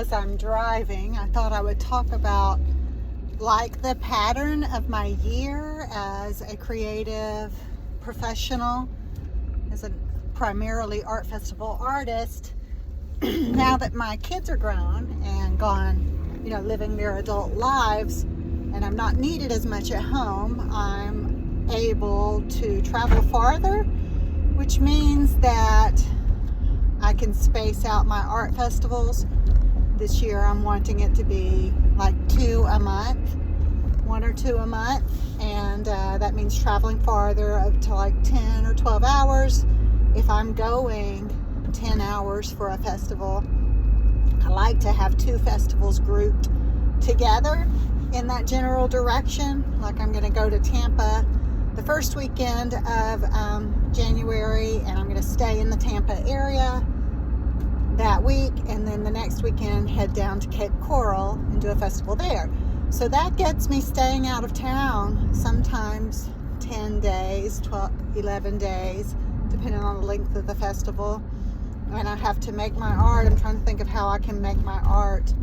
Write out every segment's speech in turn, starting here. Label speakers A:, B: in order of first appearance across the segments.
A: as I'm driving, I thought I would talk about like the pattern of my year as a creative professional, as a primarily art festival artist. Now that my kids are grown and gone, living their adult lives, and I'm not needed as much at home, I'm able to travel farther, which means that I can space out my art festivals. This year I'm wanting it to be like 2 a month, 1 or 2 a month, and that means traveling farther up to like 10 or 12 hours. If I'm going 10 hours for a festival, I like to have 2 festivals grouped together in that general direction. Like I'm going to go to Tampa the first weekend of January, and I'm going to stay in the Tampa area that week, and then the next weekend head down to Cape Coral and do a festival there. So that gets me staying out of town sometimes 10 days, 12, 11 days, depending on the length of the festival. And I have to make my art. I'm trying to think of how I can make my art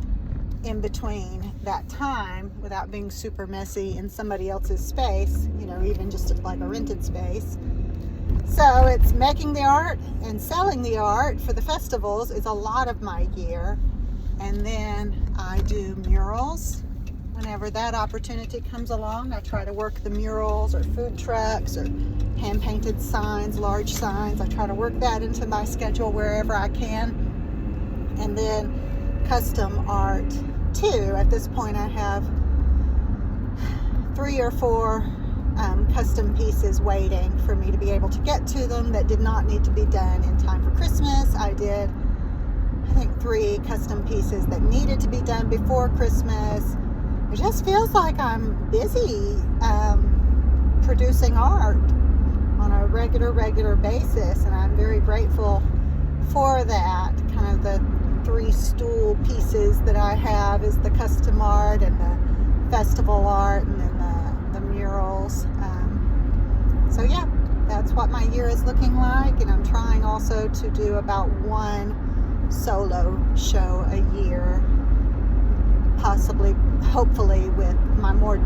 A: in between that time without being super messy in somebody else's space, even just like a rented space. So it's making the art and selling the art for the festivals is a lot of my year. And then I do murals. Whenever that opportunity comes along, I try to work the murals or food trucks or hand-painted signs, large signs. I try to work that into my schedule wherever I can. And then custom art too. At this point, I have 3 or 4 custom pieces waiting for me to be able to get to them that did not need to be done in time for Christmas. I did, I think, 3 custom pieces that needed to be done before Christmas. It just feels like I'm busy producing art on a regular basis, and I'm very grateful for that. Kind of the 3 stool pieces that I have is the custom art and the festival art, and then the murals. So yeah, that's what my year is looking like, and I'm trying also to do about 1 solo show a year, possibly, hopefully, with my more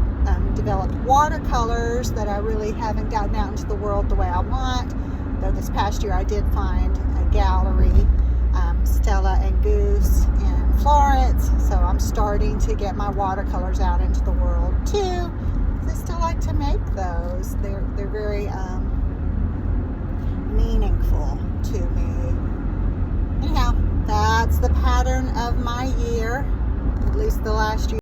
A: developed watercolors that I really haven't gotten out into the world the way I want. Though this past year I did find a gallery, Stella and Goose in Florence, so I'm starting to get my watercolors out into the world too. I still like to make those. They're very meaningful to me. Anyhow, that's the pattern of my year, at least the last year.